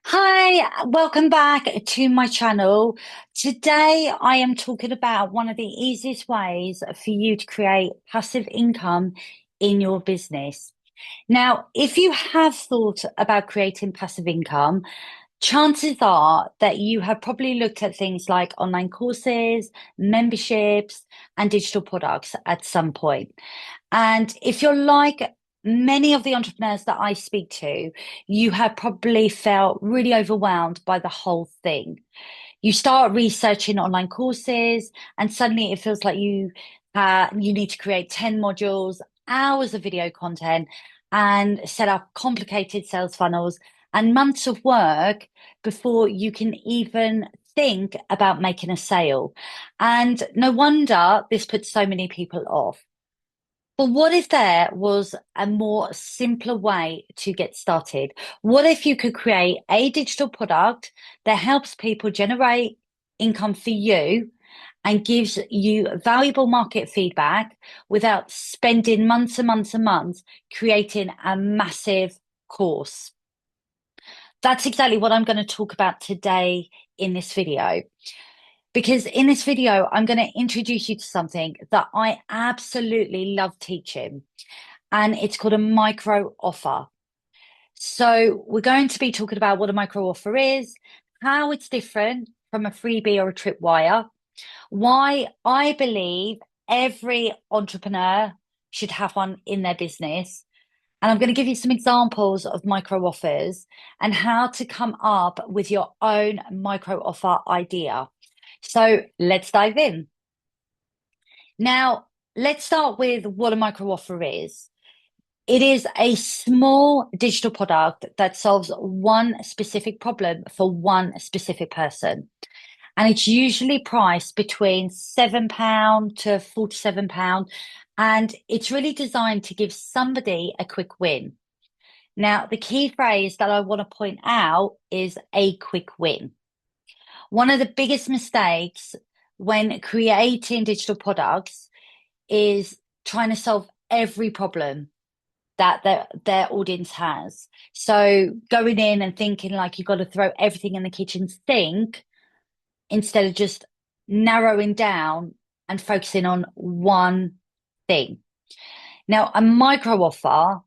Hi, welcome back to my channel. Today, I am talking about one of the easiest ways for you to create passive income in your business. Now, if you have thought about creating passive income, chances are that you have probably looked at things like online courses, memberships, and digital products at some point. And if you're like many of the entrepreneurs that I speak to, you have probably felt really overwhelmed by the whole thing. You start researching online courses, and suddenly it feels like you need to create 10 modules, hours of video content, and set up complicated sales funnels and months of work before you can even think about making a sale. And no wonder this puts so many people off. But what if there was a more simpler way to get started? What if you could create a digital product that helps people generate income for you and gives you valuable market feedback without spending months and months and months creating a massive course? That's exactly what I'm going to talk about today in this video. Because in this video, I'm going to introduce you to something that I absolutely love teaching, and it's called a micro offer. So, we're going to be talking about what a micro offer is, how it's different from a freebie or a tripwire, why I believe every entrepreneur should have one in their business. And I'm going to give you some examples of micro offers and how to come up with your own micro offer idea. So let's dive in. Now, let's start with what a micro offer is. It is a small digital product that solves one specific problem for one specific person. And it's usually priced between £7 to £47. And it's really designed to give somebody a quick win. Now, the key phrase that I want to point out is a quick win. One of the biggest mistakes when creating digital products is trying to solve every problem that their audience has. So going in and thinking like you've got to throw everything in the kitchen sink instead of just narrowing down and focusing on one thing. Now, a micro offer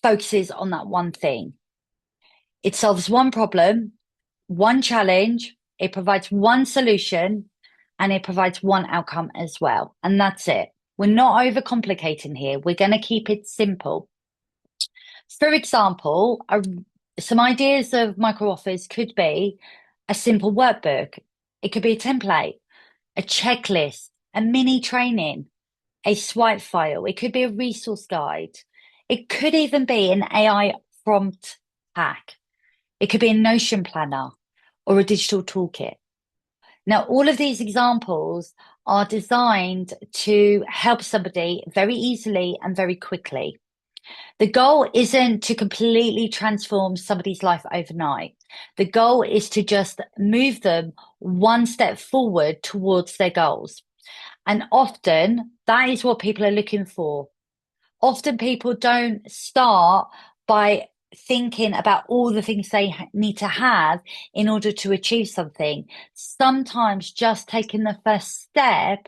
focuses on that one thing. It solves one problem, one challenge, it provides one solution, and it provides one outcome as well. And that's it. We're not overcomplicating here. We're going to keep it simple. For example, some ideas of micro offers could be a simple workbook. It could be a template, a checklist, a mini training, a swipe file. It could be a resource guide. It could even be an AI prompt hack. It could be a Notion planner or a digital toolkit. Now, all of these examples are designed to help somebody very easily and very quickly. The goal isn't to completely transform somebody's life overnight. The goal is to just move them one step forward towards their goals. And often that is what people are looking for. Often people don't start by thinking about all the things they need to have in order to achieve something. Sometimes just taking the first step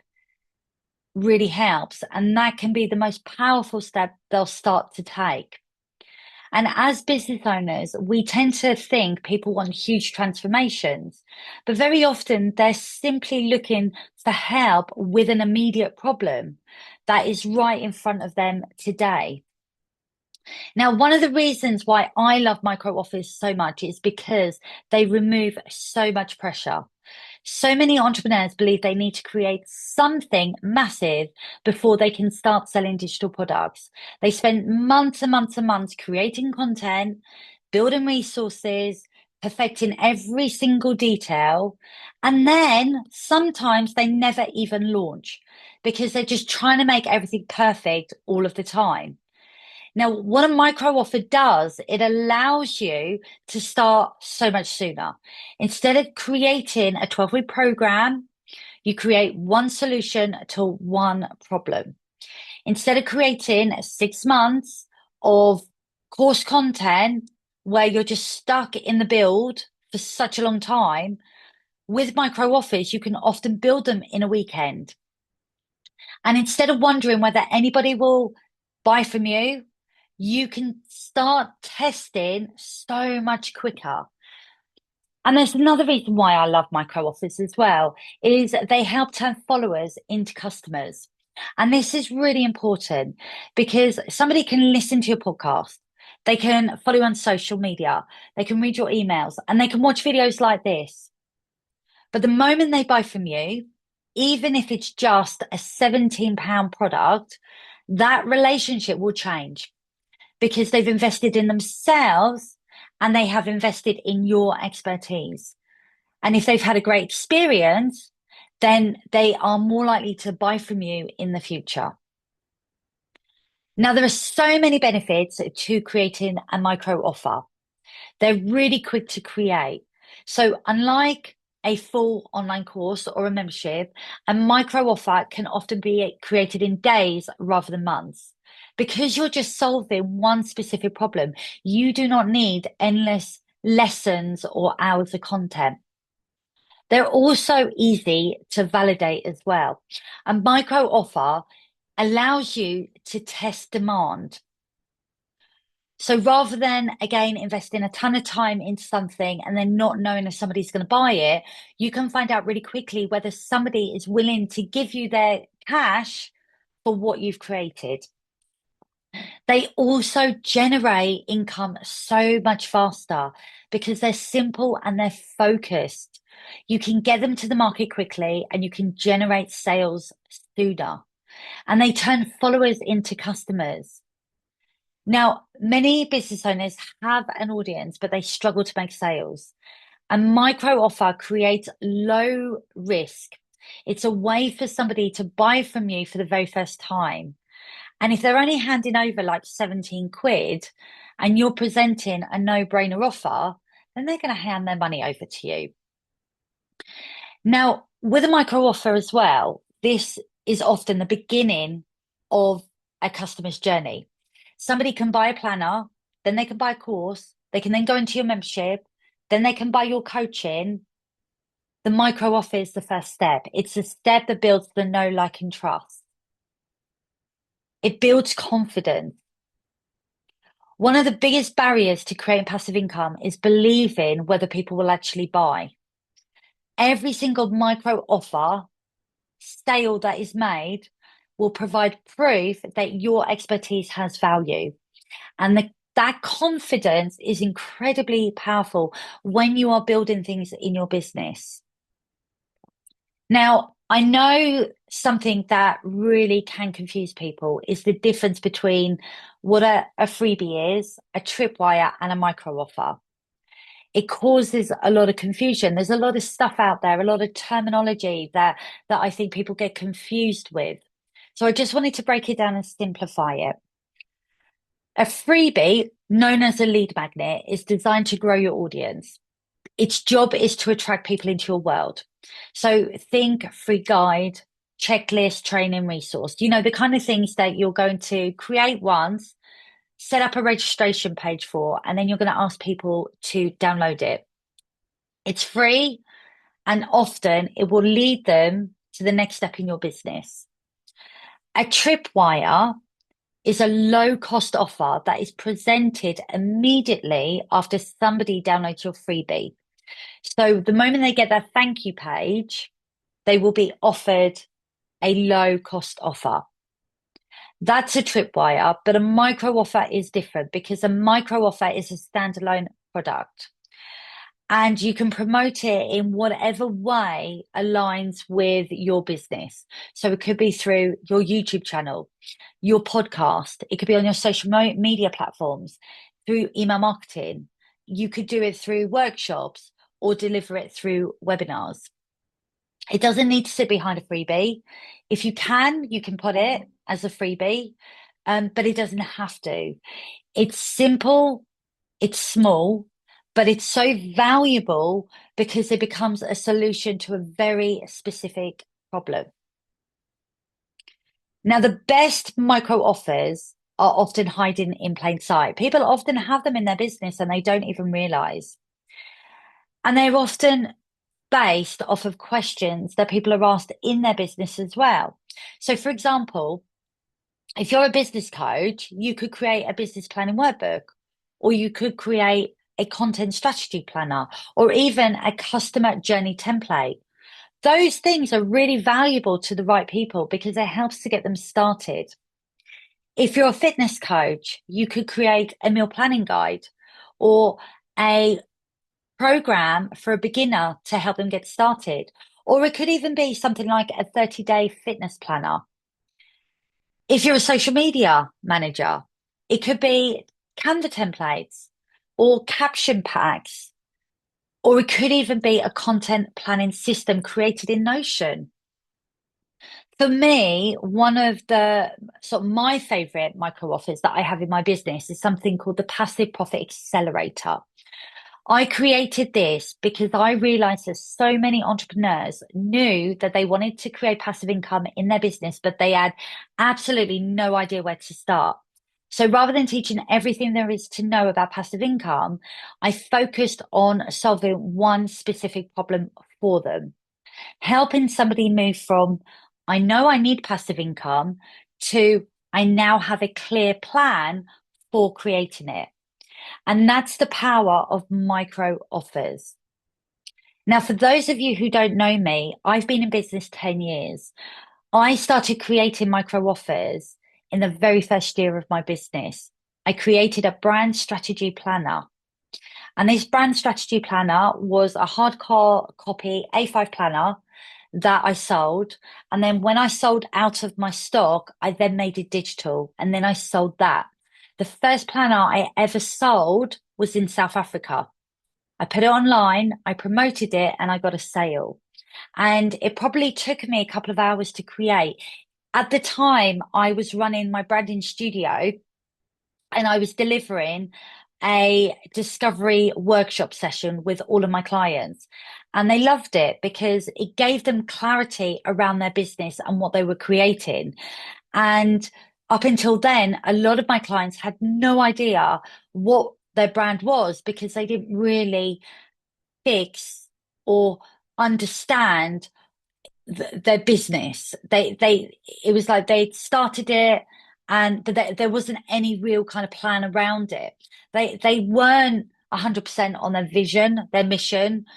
really helps, and that can be the most powerful step they'll start to take. And as business owners, we tend to think people want huge transformations, but very often they're simply looking for help with an immediate problem that is right in front of them today. Now, one of the reasons why I love micro offers so much is because they remove so much pressure. So many entrepreneurs believe they need to create something massive before they can start selling digital products. They spend months and months and months creating content, building resources, perfecting every single detail. And then sometimes they never even launch because they're just trying to make everything perfect all of the time. Now, what a micro offer does, it allows you to start so much sooner. Instead of creating a 12-week program, you create one solution to one problem. Instead of creating 6 months of course content, where you're just stuck in the build for such a long time, with micro offers, you can often build them in a weekend. And instead of wondering whether anybody will buy from you, you can start testing so much quicker. And there's another reason why I love micro offers as well, is they help turn followers into customers. And this is really important because somebody can listen to your podcast, they can follow you on social media, they can read your emails, and they can watch videos like this. But the moment they buy from you, even if it's just a £17 product, that relationship will change because they've invested in themselves and they have invested in your expertise. And if they've had a great experience, then they are more likely to buy from you in the future. Now, there are so many benefits to creating a micro offer. They're really quick to create. So unlike a full online course or a membership, a micro offer can often be created in days rather than months. Because you're just solving one specific problem, you do not need endless lessons or hours of content. They're also easy to validate as well. A micro offer allows you to test demand. So rather than, again, investing a ton of time into something and then not knowing if somebody's going to buy it, you can find out really quickly whether somebody is willing to give you their cash for what you've created. They also generate income so much faster because they're simple and they're focused. You can get them to the market quickly and you can generate sales sooner. And they turn followers into customers. Now, many business owners have an audience, but they struggle to make sales. A micro offer creates low risk. It's a way for somebody to buy from you for the very first time. And if they're only handing over like 17 quid and you're presenting a no-brainer offer, then they're going to hand their money over to you. Now, with a micro offer as well, this is often the beginning of a customer's journey. Somebody can buy a planner, then they can buy a course, they can then go into your membership, then they can buy your coaching. The micro offer is the first step. It's the step that builds the know, like, and trust. It builds confidence. One of the biggest barriers to creating passive income is believing whether people will actually buy. Every single micro offer sale that is made will provide proof that your expertise has value. And that confidence is incredibly powerful when you are building things in your business. Now, I know something that really can confuse people is the difference between what a freebie is, a tripwire, and a micro offer. It causes a lot of confusion. There's a lot of stuff out there, a lot of terminology that I think people get confused with. So I just wanted to break it down and simplify it. A freebie, known as a lead magnet, is designed to grow your audience. Its job is to attract people into your world. So think free guide, checklist, training, resource, the kind of things that you're going to create once, set up a registration page for, and then you're going to ask people to download it. It's free, and often it will lead them to the next step in your business. A tripwire is a low-cost offer that is presented immediately after somebody downloads your freebie. So the moment they get their thank you page, they will be offered a low-cost offer. That's a tripwire, but a micro offer is different because a micro offer is a standalone product. And you can promote it in whatever way aligns with your business. So it could be through your YouTube channel, your podcast. It could be on your social media platforms, through email marketing. You could do it through workshops or deliver it through webinars. It doesn't need to sit behind a freebie. If you can put it as a freebie, but it doesn't have to. It's simple, it's small, but it's so valuable because it becomes a solution to a very specific problem. Now, the best micro offers are often hiding in plain sight. People often have them in their business and they don't even realize. And they're often based off of questions that people are asked in their business as well. So, for example, if you're a business coach, you could create a business planning workbook, or you could create a content strategy planner, or even a customer journey template. Those things are really valuable to the right people because it helps to get them started. If you're a fitness coach, you could create a meal planning guide or a program for a beginner to help them get started. Or it could even be something like a 30-day fitness planner. If you're a social media manager, it could be Canva templates or caption packs, or it could even be a content planning system created in Notion. For me, one of the sort of my favorite micro offers that I have in my business is something called the Passive Profit Accelerator. I created this because I realized that so many entrepreneurs knew that they wanted to create passive income in their business, but they had absolutely no idea where to start. So rather than teaching everything there is to know about passive income, I focused on solving one specific problem for them, helping somebody move from, I know I need passive income, to I now have a clear plan for creating it. And that's the power of micro offers. Now, for those of you who don't know me, I've been in business 10 years. I started creating micro offers in the very first year of my business. I created a brand strategy planner. And this brand strategy planner was a hardcore copy A5 planner that I sold. And then when I sold out of my stock, I then made it digital and then I sold that. The first planner I ever sold was in South Africa. I put it online, I promoted it, and I got a sale. And it probably took me a couple of hours to create. At the time, I was running my branding studio and I was delivering a discovery workshop session with all of my clients. And they loved it because it gave them clarity around their business and what they were creating. And up until then, a lot of my clients had no idea what their brand was because they didn't really fix or understand their business. It was like they started it, but there wasn't any real kind of plan around it. They weren't 100% on their vision, their mission,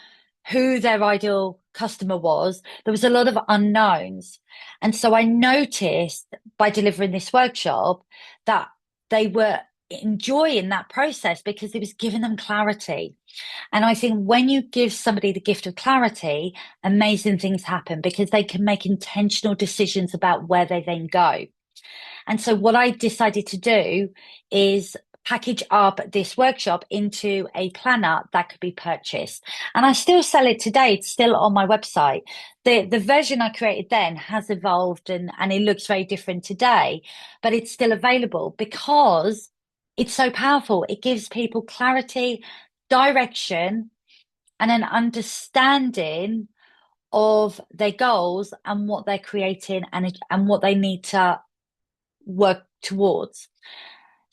who their ideal customer was. There was a lot of unknowns. And so I noticed by delivering this workshop that they were enjoying that process because it was giving them clarity. And I think when you give somebody the gift of clarity, amazing things happen because they can make intentional decisions about where they then go. And so what I decided to do is package up this workshop into a planner that could be purchased. And I still sell it today. It's still on my website. The version I created then has evolved and it looks very different today, but it's still available because it's so powerful. It gives people clarity, direction, and an understanding of their goals and what they're creating and what they need to work towards.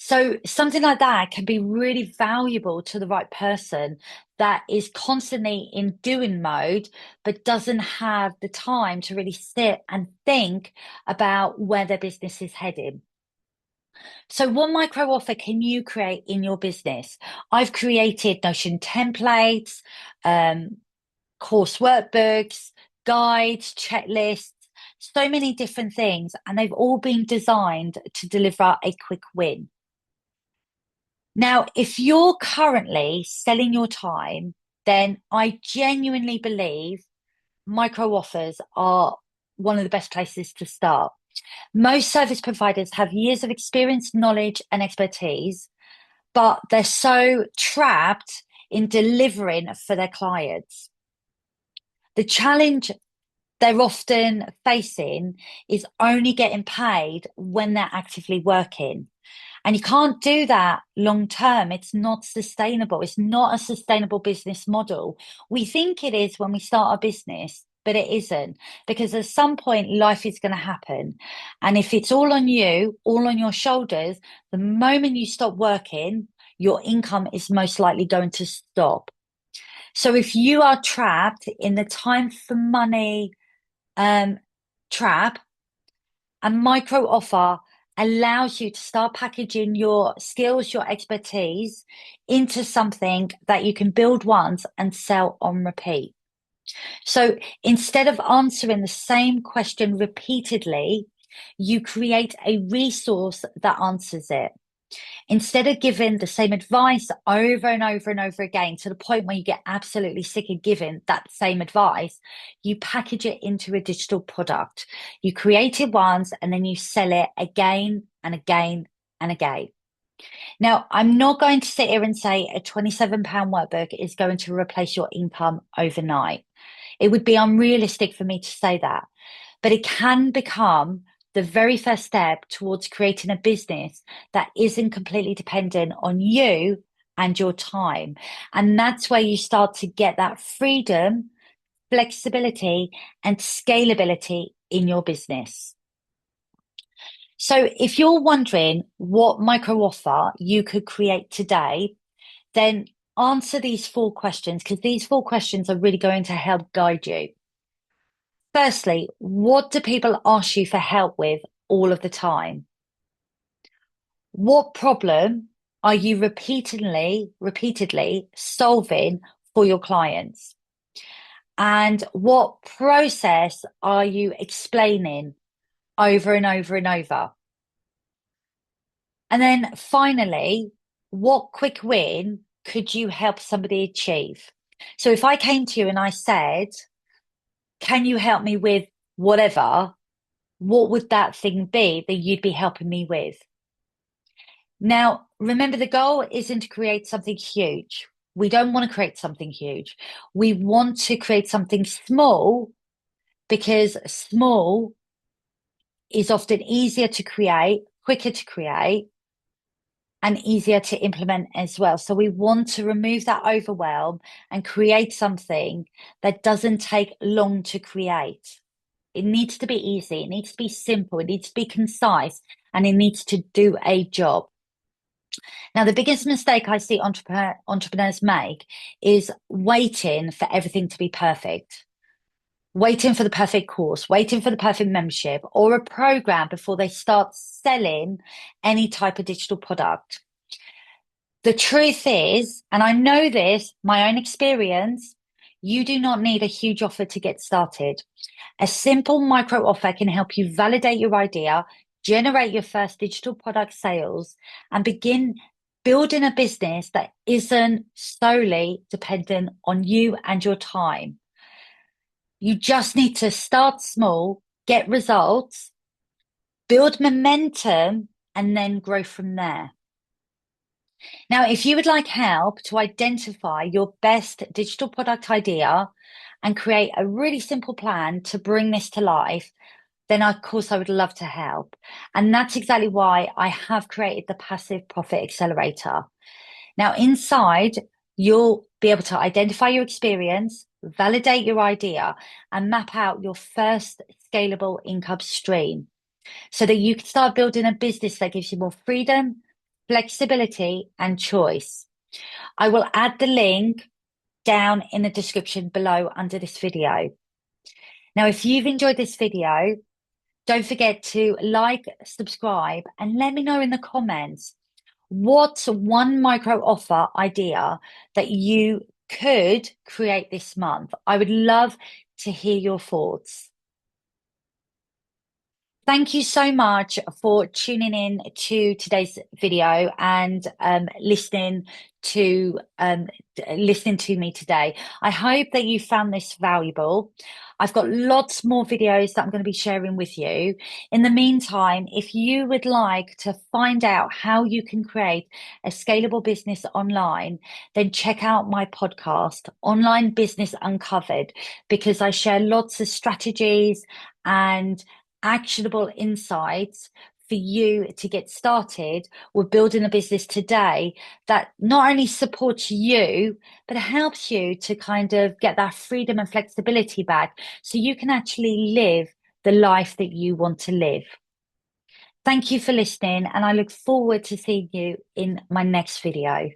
So something like that can be really valuable to the right person that is constantly in doing mode, but doesn't have the time to really sit and think about where their business is heading. So what micro offer can you create in your business? I've created Notion templates, course workbooks, guides, checklists, so many different things, and they've all been designed to deliver a quick win. Now, if you're currently selling your time, then I genuinely believe micro offers are one of the best places to start. Most service providers have years of experience, knowledge, and expertise, but they're so trapped in delivering for their clients. The challenge they're often facing is only getting paid when they're actively working. And you can't do that long term. It's not sustainable. It's not a sustainable business model. We think it is when we start a business, but it isn't, because at some point life is going to happen. And if it's all on you, all on your shoulders, the moment you stop working, your income is most likely going to stop. So if you are trapped in the time for money trap, a micro offer allows you to start packaging your skills, your expertise into something that you can build once and sell on repeat. So instead of answering the same question repeatedly, you create a resource that answers it. Instead of giving the same advice over and over and over again to the point where you get absolutely sick of giving that same advice, you package it into a digital product. You create it once and then you sell it again and again and again. Now, I'm not going to sit here and say a £27 workbook is going to replace your income overnight. It would be unrealistic for me to say that, but it can become the very first step towards creating a business that isn't completely dependent on you and your time. And that's where you start to get that freedom, flexibility, and scalability in your business. So if you're wondering what micro offer you could create today, then answer these 4 questions, because these 4 questions are really going to help guide you. Firstly, what do people ask you for help with all of the time? What problem are you repeatedly solving for your clients? And what process are you explaining over and over and over? And then finally, what quick win could you help somebody achieve? So if I came to you and I said, can you help me with whatever? What would that thing be that you'd be helping me with? Now, remember, the goal isn't to create something huge. We don't want to create something huge. We want to create something small, because small is often easier to create, quicker to create, and easier to implement as well. So we want to remove that overwhelm and create something that doesn't take long to create. It needs to be easy. It needs to be simple. It needs to be concise, and it needs to do a job. Now, the biggest mistake I see entrepreneurs make is waiting for everything to be perfect. Waiting for the perfect course, waiting for the perfect membership or a program before they start selling any type of digital product. The truth is, and I know this, my own experience, you do not need a huge offer to get started. A simple micro offer can help you validate your idea, generate your first digital product sales, and begin building a business that isn't solely dependent on you and your time. You just need to start small, get results, build momentum, and then grow from there. Now, if you would like help to identify your best digital product idea and create a really simple plan to bring this to life, then of course I would love to help. And that's exactly why I have created the Passive Profit Accelerator. Now, inside, you'll be able to identify your experience, validate your idea, and map out your first scalable income stream so that you can start building a business that gives you more freedom, flexibility, and choice. I will add the link down in the description below under this video. Now, if you've enjoyed this video, don't forget to like, subscribe, and let me know in the comments what's one micro offer idea that you could create this month. I would love to hear your thoughts. Thank you so much for tuning in to today's video and listening to me today. I hope that you found this valuable. I've got lots more videos that I'm going to be sharing with you. In the meantime, if you would like to find out how you can create a scalable business online, then check out my podcast, Online Business Uncovered, because I share lots of strategies and actionable insights for you to get started with building a business today that not only supports you, but helps you to kind of get that freedom and flexibility back so you can actually live the life that you want to live. Thank you for listening, and I look forward to seeing you in my next video.